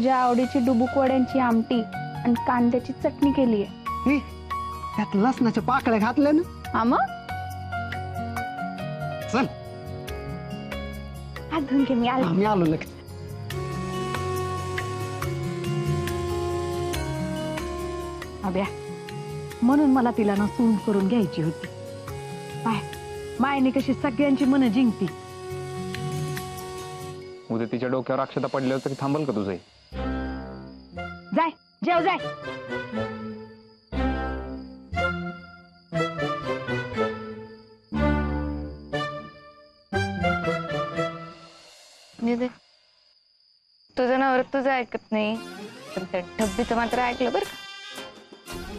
तुझ्या आवडीची डुबुक वड्यांची आमटी आणि कांद्याची चटणी केली आहे. त्यात लसणाच्या पाकळ्या घातल्या ना. हा मग चल हात धुवून घे, मी आले. आम्ही आलो लगेच. अभ्या, म्हणून मला तिला ना सून करून घ्यायची होती. मायने कशी सगळ्यांची मनं जिंकती. उद्या तिच्या डोक्यावर अक्षता पडल्यावर तरी थांबल का तुझं? जाय जेव जाय. तुझं नवरा तुझं ऐकत नाही, पण त्या डब्बीचं मात्र ऐकलं बरं का.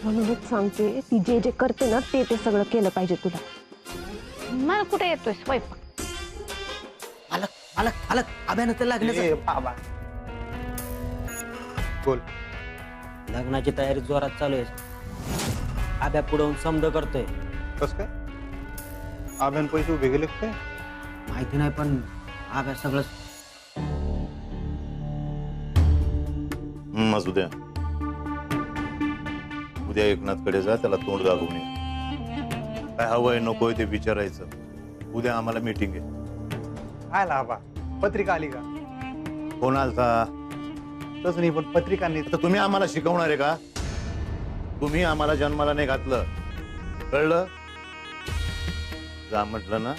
म्हणूनच सांगते, ती जे जे करते ना ते ते सगळं केलं पाहिजे तुला. मला कुठे येतोय स्वयंपाक? अलग अलग अलग अभ्यानं तर लागण्याचं. बाबा बोल. लग्नाची तयारी जोरात चालू आहे. अभ्या पुढे समज करतोय. कस काय आभ्यान पैसे उभे गेले काय माहिती नाही, पण अभ्या सगळं असू द्या. उद्या एकनाथकडे जा, त्याला तोंड दाखवून ये. काय हवंय नकोय ते विचारायचं. उद्या आम्हाला मीटिंग आहे. काय लाभा पत्रिका आली का? कोण आलता? तसं नाही, पण पत्रिकांनी आता तुम्ही आम्हाला शिकवणार आहे का? तुम्ही आम्हाला जन्माला नाही घातलं, कळलं? जा म्हटलं ना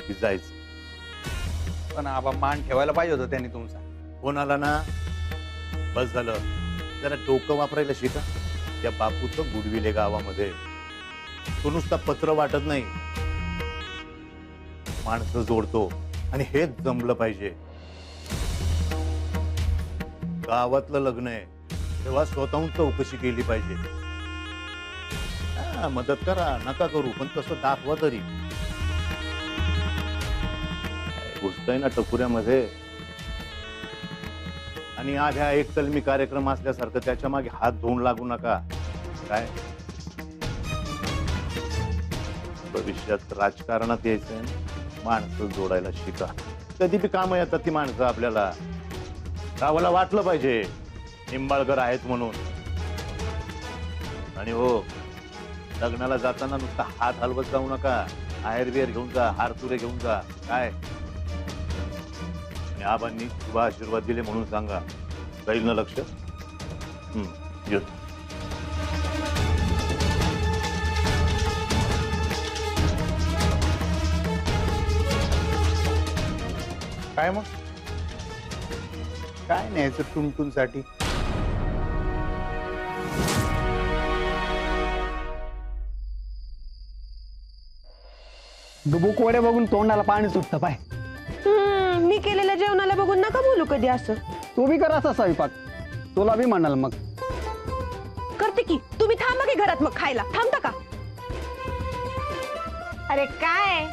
की जायचं. पण आबा मान ठेवायला पाहिजे होतं त्यांनी तुमचा. कोण आला ना, बस झालं. जरा डोकं वापरायला शिका. त्या बापूचं गुडविले गावामध्ये तो नुसता पत्र वाटत नाही, माणसं जोडतो. आणि हेच जमलं पाहिजे. गावातलं लग्न आहे तेव्हा स्वतःहून चौकशी केली पाहिजे. मदत करा, नका करू, पण तसं दाखवा तरी. घुसतंय ना टकुऱ्यामध्ये. आणि आध्या एक कलमी कार्यक्रम असल्यासारखं त्याच्या मागे हात धुवून लागू नका. काय भविष्यात राजकारणात यायचंय, माणसं जोडायला शिका. कधी बी कामं येतात ती माणसं आपल्याला. गावाला वाटलं पाहिजे निंबाळकर आहेत म्हणून. आणि हो, लग्नाला जाताना नुसता हात हलवत जाऊ नका. आहेर बिहेर घेऊन जा, हारतुरे घेऊन जा. काय आणि आबांनी शुभ आशीर्वाद दिले म्हणून सांगा. जाईल ना लक्ष? येऊ. काय मग काय न्यायचं टुनटुन साठी? डुबुक वड्या बघून तोंडाला पाणी सुटतं. पाय मी केलेल्या जेवणाला बघून नका बोलू कधी असं. तू बी कर असा स्वयंपाक, तुला बी म्हणाल मग. करते की. तुम्ही थांबा की घरात, मग खायला थांबता का? अरे काय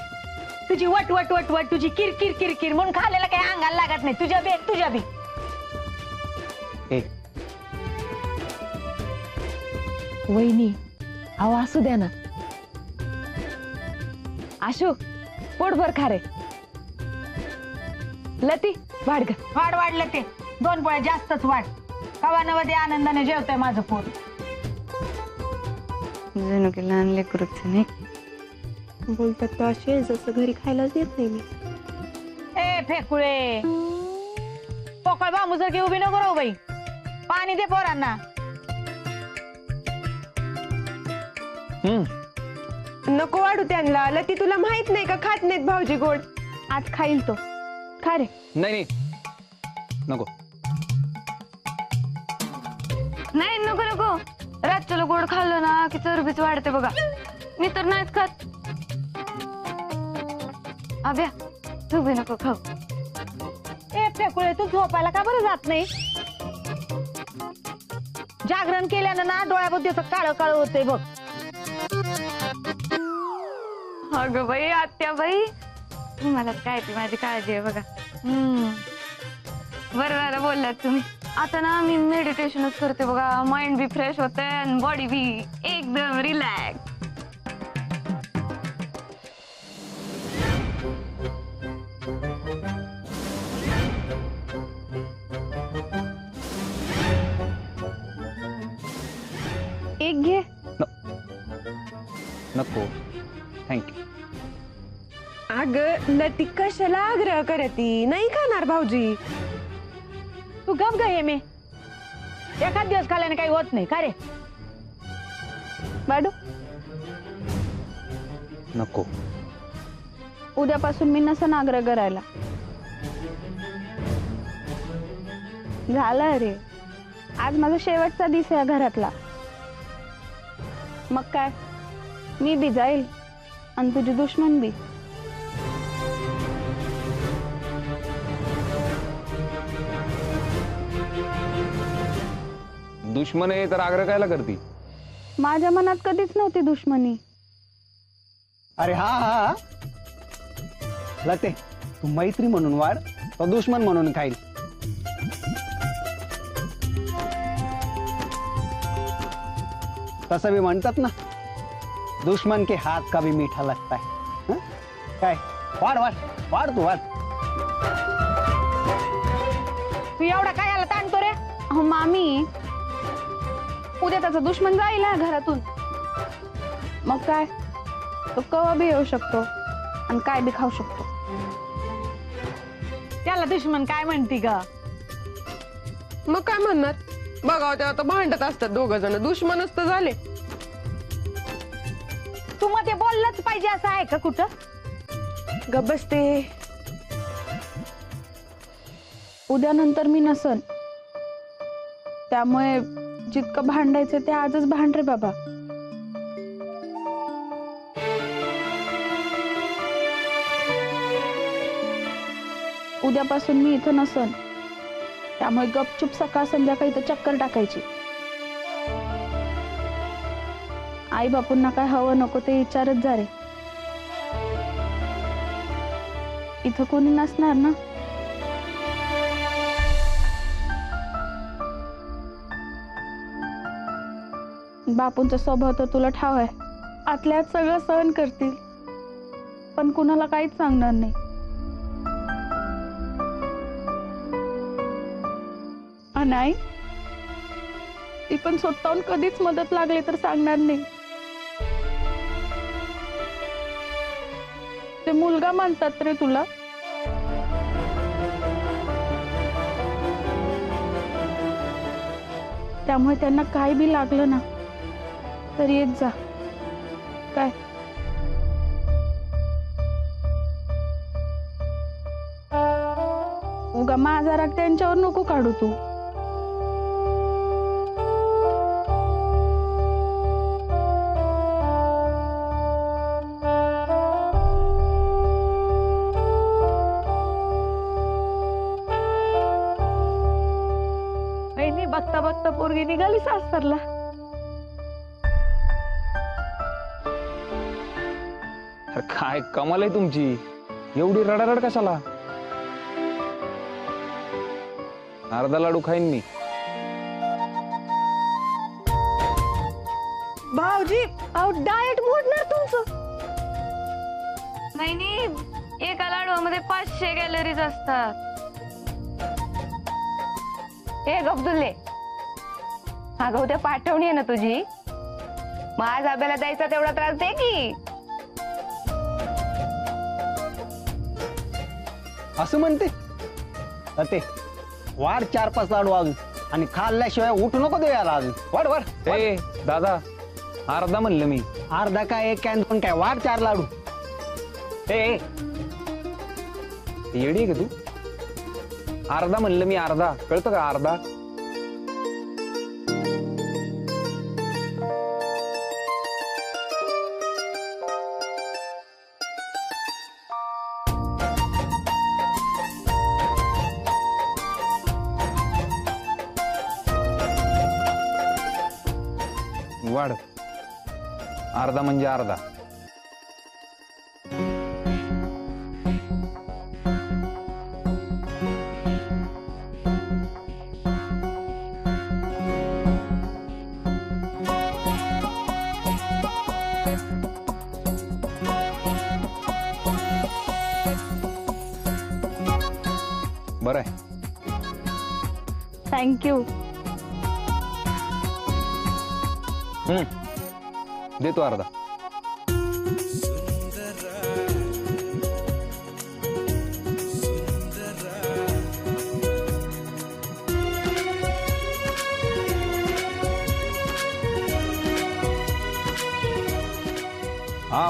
तुझी वट वट वट वट, तुझी किरकिर किरकिर म्हणून खाल्लेला काही अंगाला लागत नाही. तुझ्या बी ए वहिनी, अहो असू द्या ना. आशू, पोटभर खा रे. लती वाढ ग. वाढलं ते 2 पोळ्या जास्तच वाढ. कवानवधी आनंदाने जेवतंय माझं पोट. जणू की लहान लेकरूच नाही. बोलतात तर असे जसं घरी खायलाच देत नाही मी. ए फेकुळे, पोकळ बांबू जर उभी नको राहू बाई. पाणी दे पोरांना. नको वाढू त्यांना. लती, तुला माहित नाही का खात नाहीत भाऊजी गोड. आज खाईल तो. खा रे. नाही नको. नाही नको नको. रातच्याला गोड खाल्लं ना की चरबीच वाढते बघा. मी तर नाहीच खात. अभ्या, तू बी नको खाऊ. ए फेकुळे, तू झोपायला का बरं जात नाही? जागरण केल्यानं ना डोळ्याबद्दल काळं काळं होतंय बघ. अगं बाई, आत्या बाई, तुम्हाला काय ती माझी काळजी आहे बघा. बरं बोललात तुम्ही. आता ना मी मेडिटेशनच करते बघा. माइंड बी फ्रेश होते आणि बॉडी बी एकदम रिलॅक्स. अग नटी कशाला आग्रह करती नाही खाणार भाऊजी. तू गप ग मी एखाद दिवस खाल्याने काही होत नाही का रे. बाडू नको. उद्यापासून मी नसन आग्रह करायला. झालं रे, आज माझा शेवटचा दिवस आहे घरातला. मग काय, मी बी जाईल आणि तुझी दुश्मन बी. दुश्मन आहे तर आग्रह कायला करती. माझ्या मनात कधीच नव्हती दुश्मनी. अरे हा हा लते, तू मैत्री म्हणून वाढ, तो दुश्मन म्हणून खाईल. तसं बी म्हणतात ना, दुश्मन के हाथ का भी मीठा लगता है. हं? काय वाढ वाढ वाढ तू वाढ. तू एवढा काय याला ताणतो रे. अहो मामी, उद्या त्याचा दुश्मन जाईल ना घरातून. मग काय, तो कवा बी येऊ शकतो आणि काय बी खाऊ शकतो. त्याला दुश्मन काय म्हणती ग. मग काय म्हणणार, बघाव ते आता भांडत असतात दोघ जण, दुश्मनच तर झाले. तू मग ते बोललंच पाहिजे असं आहे का कुठं. ग बसते. उद्या नंतर मी नसन, त्यामुळे जितकं भांडायचं ते आजच भांड रे बाबा. उद्यापासून मी इथं नसन, त्यामुळे गपचूप सकाळ संध्याकाळी इथं चक्कर टाकायची. आई बापूंना काय हवं नको ते विचारत जा रे. इथं कोणी नसणार ना. बापूंचा स्वभाव तर तुला ठाव आहे. आतल्यात सगळं सहन करतील, पण कुणाला काहीच सांगणार नाही. नाही, ती पण स्वतःहून कधीच मदत लागली तर सांगणार नाही. ते मुलगा मानतात रे तुला. त्यामुळे त्यांना काही बी लागलं ना तर येत जा. काय उगा माझा राग त्यांच्यावर नको काढू तू. बघता बघता पोरगी निघाली सासरला. अरे काय कमाल आहे तुमची, एवढी रडारड कशाला. अर्धा लाडू खाईन मी. भाऊजी अहो डाएट मोडणार तुमचं. नाही नाही, एका लाडूमध्ये 500 कॅलरीज असतात. हे गब्दुल्ले, अगं उद्या पाठवणी आहे ना तुझी, मग आज आब्याला द्यायचा तेवढा त्रास दे की. असं म्हणते ते वाढ 4-5 लाडू अजून, आणि खाल्ल्याशिवाय उठू नको दे याला अजून. वाढ वाढ. ए दादा, अर्धा म्हणलं मी. अर्धा काय, एक कॅन, दोन काय, वाढ 4 लाडू. ए येडी आहे का तू. अर्धा म्हणलं मी, अर्धा. कळतं का, अर्धा. वाढ. अर्धा म्हणजे अर्धा. बरं आहे. थँक्यू. देतो अर्धा.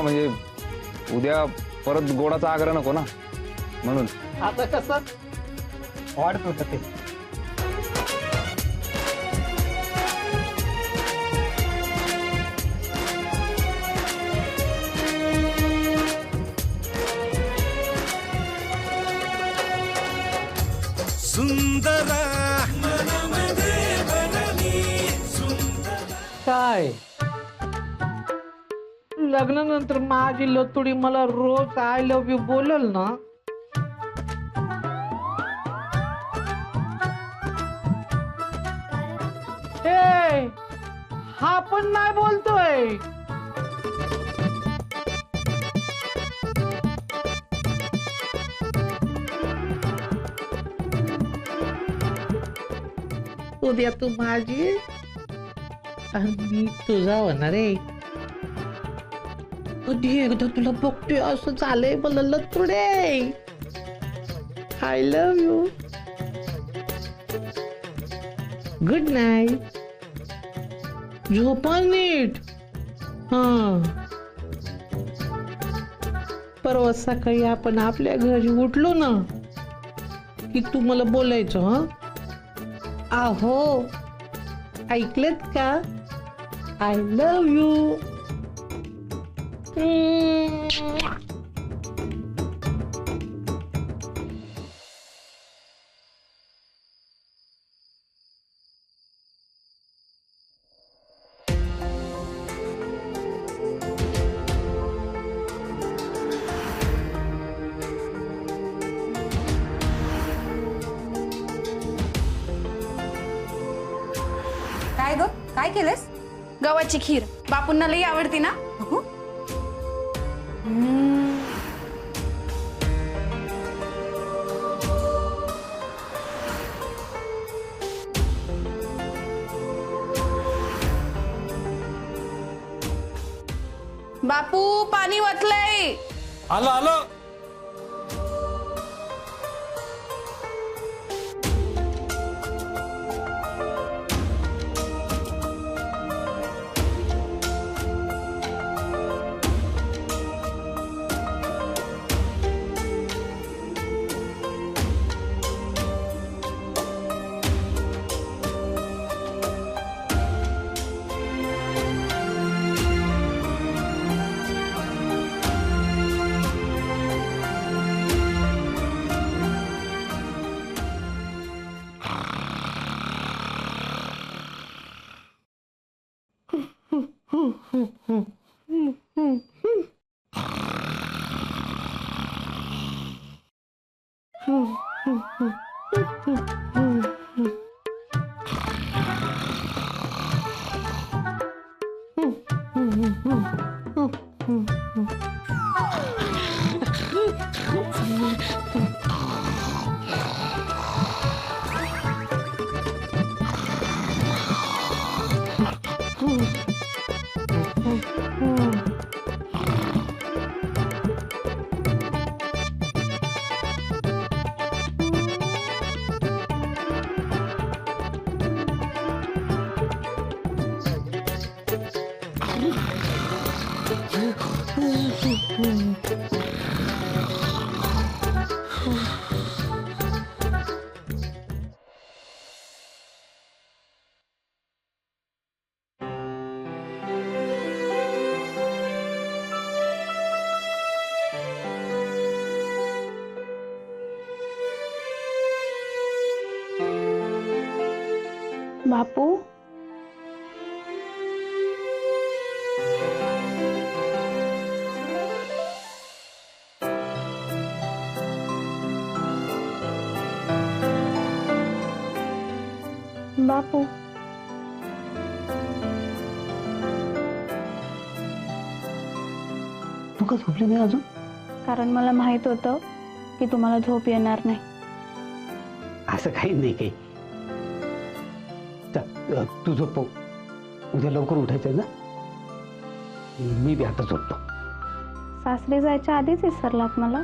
म्हणजे उद्या परत गोडाचा आग्रह नको ना, म्हणून. आता कसं वाढत होतं ते. काय लग्नानंतर माझी लतुडी मला रोज आय लव्ह यू बोलल ना, ए हा पण नाही बोलतोय. उद्या तू माझी आणि मी तुझा होणार आहे. कधी एकदा तुला बघतोय असं झालंय मला लतुडे. I love you. Good night. झोपा नीट. हा परवा सकाळी आपण आपल्या घरी उठलो ना की तू मला बोलायचं. हा आहो ऐकलत का? I love you. काय ग काय केलंस? गव्हाची खीर बापूंना लई आवडती ना. बघू. बापू पाणी वाचलंय. आलो आलो. बापू बापू तू का झोपली नाही अजून? कारण मला माहित होतं की तुम्हाला झोप येणार नाही. असं काही नाही काही. तू झोप. उद्या लवकर उठायचं ना. मी बी आता झोपतो. सासरी जायच्या आधीच विसरलात मला.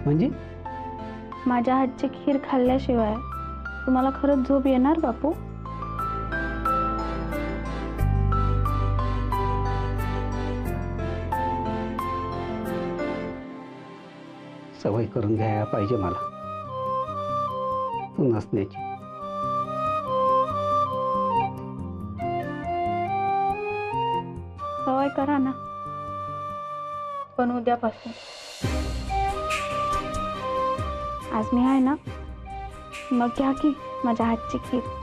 म्हणजे माझ्या हातची खीर खाल्ल्याशिवाय तुम्हाला खरंच झोप येणार बापू? सवय करून घ्यायला पाहिजे मला तू नसण्याची. सवय करा ना, पण उद्यापासून. आज मी आहे ना, मग घ्या की माझ्या हातची खीर.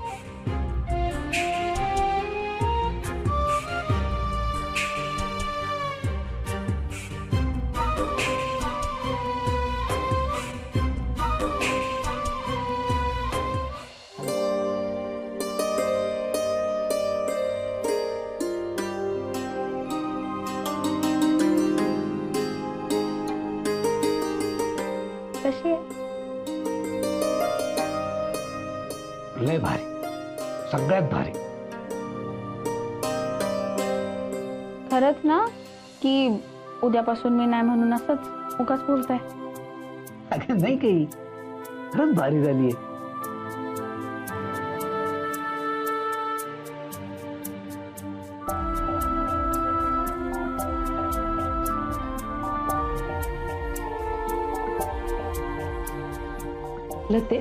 कशी आहे? लय भारी, सगळ्यात भारी. खरंच ना, की उद्यापासून मी नाही म्हणून असंच उगाच बोलताय? अगं नाही काही, खरंच भारी झाली आहे. लते,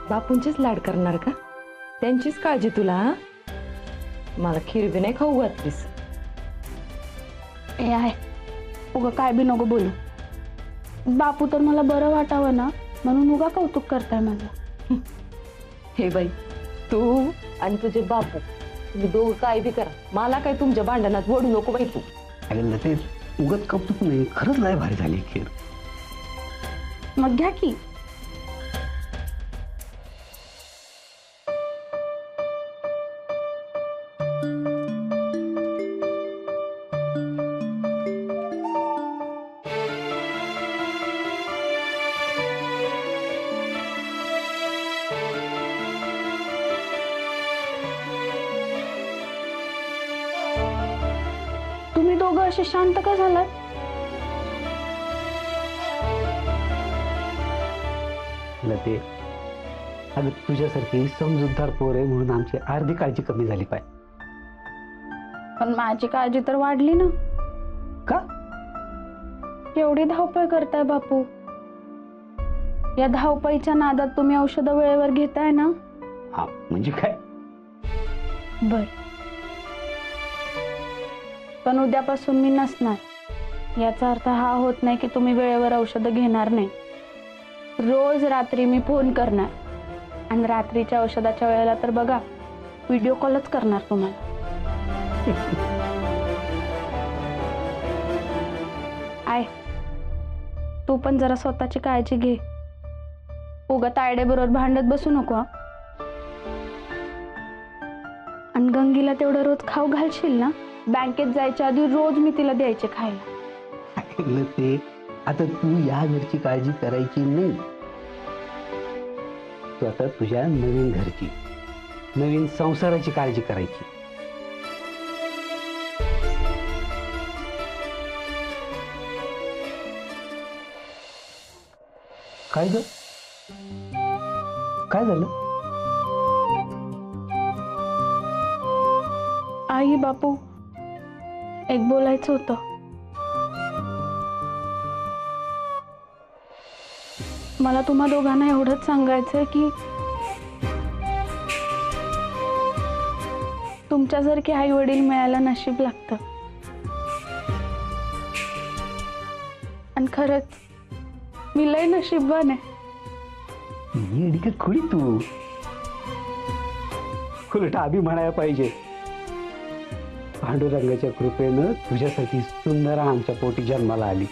बापूंचेच लाड करणार का? त्यांचीच काळजी तुला? हा, मला खीर बी नाही खाऊ घातलीस. हे आहे, उगा काय बी नको बोलू. बापू तर मला बरं वाटावं ना म्हणून उगा कौतुक करताय माझं. हे बाई, तू आणि तुझे बापू तुम्ही दोघं काय बी करा, मला काय तुमच्या भांडणात वडू नको बाई तू. अगं ते उगत कौतुक नाही, खरंच लय भारी झाली खीर. मग घ्या की. तुम्ही दोघं असे शांत का झालात? लते, अगं तुझ्यासारखी समजूतदार पोर आहे म्हणून आमची अर्धी काळजी कमी झाली पाहिजे. पण माझी काळजी तर वाढली ना. का? एवढी धावपळ करताय बापू. या धावपळीच्या नादात तुम्ही औषधं वेळेवर घेताय ना. हा म्हणजे काय? बर, पण उद्यापासून मी नसणार याचा अर्थ हा होत नाही की तुम्ही वेळेवर औषधं घेणार नाही. रोज रात्री मी फोन करणार आणि रात्रीच्या औषधाच्या वेळेला तर बघा व्हिडिओ कॉलच करणार तुम्हाला. आय, तू पण जरा स्वतःची काळजी घे. उगा तायडे बरोबर भांडत बसू नको. आणि गंगीला तेवढं रोज खाऊ घालशील ना. बँकेत जायच्या आधी रोज मी तिला द्यायचे खायला. लते, आता तू या घरची काळजी करायची नाही. तू आता तुझ्या नवीन घरची, नवीन संसाराची काळजी करायची. काय ग? काय झालं? आई, बापू, एक बोलायचं होतं. मला तुम्हा दोघांना एवढंच सांगायचंय की तुमच्यासारखे आई वडील मिळायला नशीब लागतं. आणि खरंच मी लय नशीबवान आहे. येडी का खुडी तू? उलट आधी म्हणायला पाहिजे, पांडुरंगाच्या कृपेनं तुझ्यासाठी सुंदर आमच्या पोटी जन्माला आली.